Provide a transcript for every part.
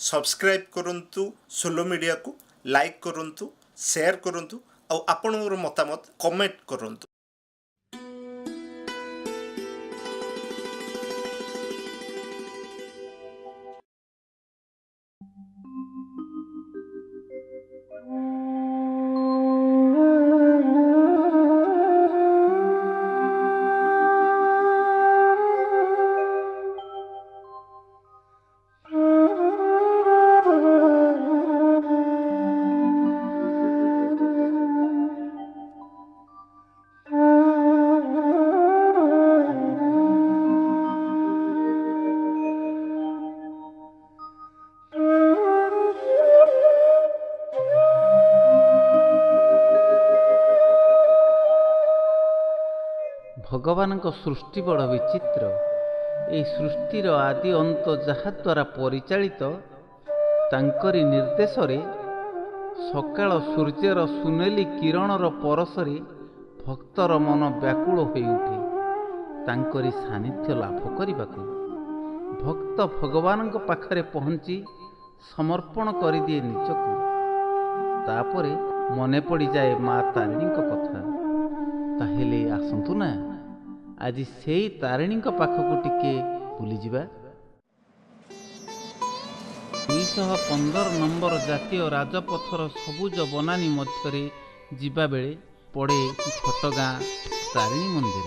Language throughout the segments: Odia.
सब्सक्राइब करंतु सोलो मीडिया को लाइक करंतु शेयर करंतु और आपनर मतामत कमेंट करंतु। भगवानଙ୍କ सृष्टि बड़ विचित्र। ଏହି ସୃଷ୍ଟିର ଆଦି ଅନ୍ତ ଯାହା ଦ୍ୱାରା ପରିଚାଳିତ ତାଙ୍କରି ନିର୍ଦ୍ଦେଶରେ ସକାଳ ସୂର୍ଯ୍ୟର ସୁନେଲି କିରଣର ପରଶରେ ଭକ୍ତର ମନ ବ୍ୟାକୁଳ ହୋଇଉଠେ ତାଙ୍କରି ସାନ୍ନିଧ୍ୟ ଲାଭ କରିବାକୁ। ଭକ୍ତ ଭଗବାନଙ୍କ ପାଖରେ ପହଞ୍ଚି ସମର୍ପଣ କରିଦିଏ ନିଜକୁ। ତାପରେ ମନେ ପଡ଼ିଯାଏ ମା ତାରିଣୀଙ୍କ କଥା। ତାହେଲେ ଆସନ୍ତୁ ନା ଆଜି ସେଇ ତାରିଣୀଙ୍କ ପାଖକୁ ଟିକେ ବୁଲିଯିବା। 215 ନମ୍ବର ଜାତୀୟ ରାଜପଥର ସବୁଜ ବନାନୀ ମଧ୍ୟରେ ଯିବାବେଳେ ପଡ଼େ ଘଟଗାଁ ତାରିଣୀ ମନ୍ଦିର।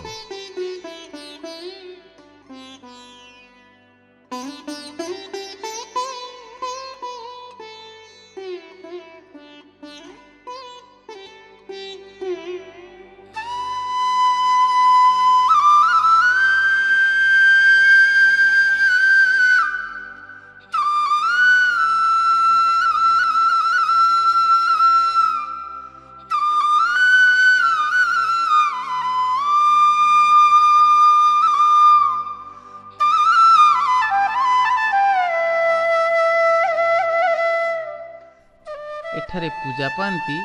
ଏଠାରେ ପୂଜା ପାଆନ୍ତି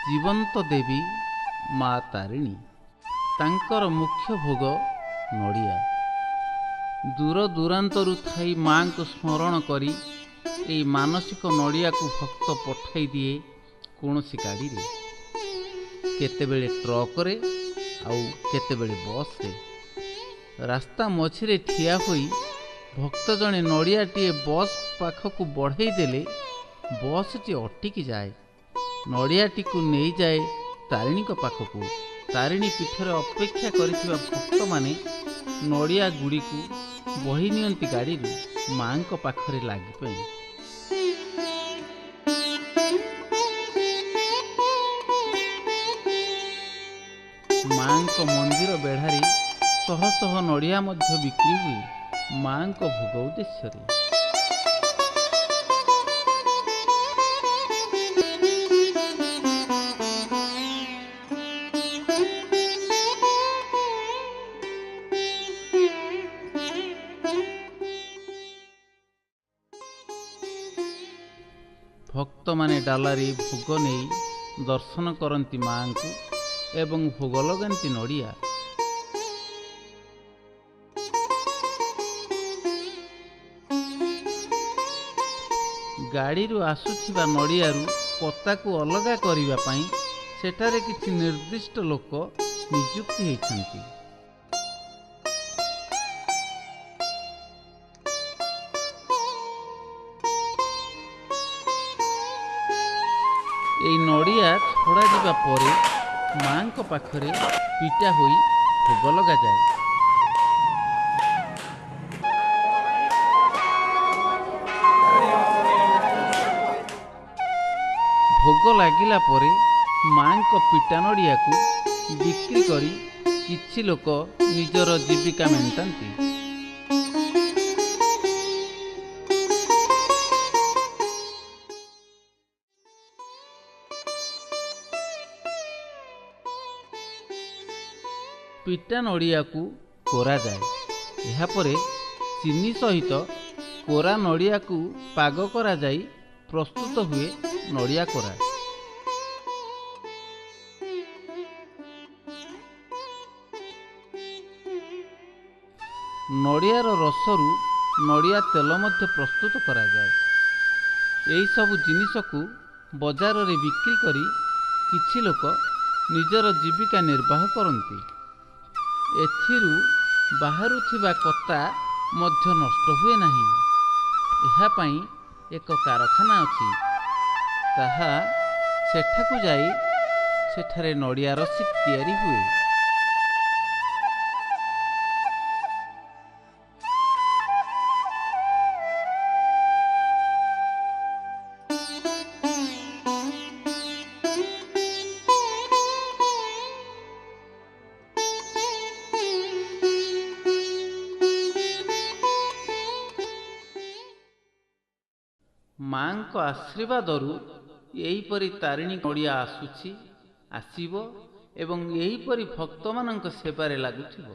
ଜୀବନ୍ତ ଦେବୀ ମା ତାରିଣୀ। ତାଙ୍କର ମୁଖ୍ୟ ଭୋଗ ନଡ଼ିଆ। ଦୂର ଦୂରାନ୍ତରୁ ଥାଇ ମାଙ୍କୁ ସ୍ମରଣ କରି ଏହି ମାନସିକ ନଡ଼ିଆକୁ ଭକ୍ତ ପଠାଇ ଦିଏ କୌଣସି ଗାଡ଼ିରେ, କେତେବେଳେ ଟ୍ରକରେ ଆଉ କେତେବେଳେ ବସ୍ରେ। ରାସ୍ତା ମଝିରେ ଠିଆ ହୋଇ ଭକ୍ତ ଜଣେ ନଡ଼ିଆଟିଏ ବସ୍ ପାଖକୁ ବଢ଼େଇ ଦେଲେ ବସ୍ଟି ଅଟକି ଯାଏ। ନଡ଼ିଆଟିକୁ ନେଇଯାଏ ତାରିଣୀଙ୍କ ପାଖକୁ। ତାରିଣୀ ପୀଠରେ ଅପେକ୍ଷା କରିଥିବା ଭକ୍ତମାନେ ନଡ଼ିଆ ଗୁଡ଼ିକୁ ବହି ନିଅନ୍ତି ଗାଡ଼ିରୁ ମାଙ୍କ ପାଖରେ ଲାଗିପାଇଁ। ମାଙ୍କ ମନ୍ଦିର ବେଢ଼ାରେ ଶହ ଶହ ନଡ଼ିଆ ମଧ୍ୟ ବିକ୍ରି ହୁଏ ମାଙ୍କ ଭୋଗ ଉଦ୍ଦେଶ୍ୟରେ। ଭକ୍ତମାନେ ଡାଲାରେ ଭୋଗ ନେଇ ଦର୍ଶନ କରନ୍ତି ମାଙ୍କୁ ଏବଂ ଭୋଗ ଲଗାନ୍ତି ନଡ଼ିଆ। ଗାଡ଼ିରୁ ଆସୁଥିବା ନଡ଼ିଆରୁ କତାକୁ ଅଲଗା କରିବା ପାଇଁ ସେଠାରେ କିଛି ନିର୍ଦ୍ଦିଷ୍ଟ ଲୋକ ନିଯୁକ୍ତି ହୋଇଛନ୍ତି। ଏହି ନଡ଼ିଆ ଛଡ଼ାଯିବା ପରେ ମାଙ୍କ ପାଖରେ ପିଟା ହୋଇ ଭୋଗ ଲଗାଯାଏ। ଭୋଗ ଲାଗିଲା ପରେ ମାଙ୍କ ପିଟା ନଡ଼ିଆକୁ ବିକ୍ରି କରି କିଛି ଲୋକ ନିଜର ଜୀବିକା ମେଣ୍ଟାନ୍ତି। ପିଟା ନଡ଼ିଆକୁ କୋରାଯାଏ। ଏହାପରେ ଚିନି ସହିତ କୋରା ନଡ଼ିଆକୁ ପାଗ କରାଯାଇ ପ୍ରସ୍ତୁତ ହୁଏ ନଡ଼ିଆ କୋରା। ନଡ଼ିଆର ରସରୁ ନଡ଼ିଆ ତେଲ ମଧ୍ୟ ପ୍ରସ୍ତୁତ କରାଯାଏ। ଏହିସବୁ ଜିନିଷକୁ ବଜାରରେ ବିକ୍ରି କରି କିଛି ଲୋକ ନିଜର ଜୀବିକା ନିର୍ବାହ କରନ୍ତି। ଏଥିରୁ ବାହାରୁଥିବା କତା ମଧ୍ୟ ନଷ୍ଟ ହୁଏ ନାହିଁ। ଏହା ପାଇଁ ଏକ କାରଖାନା ଅଛି। ତାହା ସେଠାକୁ ଯାଇ ସେଠାରେ ନଡ଼ିଆ ରସି ତିଆରି ହୁଏ। ମାଙ୍କ ଆଶୀର୍ବାଦରୁ ଏହିପରି ତାରିଣୀ ନଡ଼ିଆ ଆସିବ ଏବଂ ଏହିପରି ଭକ୍ତମାନଙ୍କ ସେବାରେ ଲାଗୁଥିବ।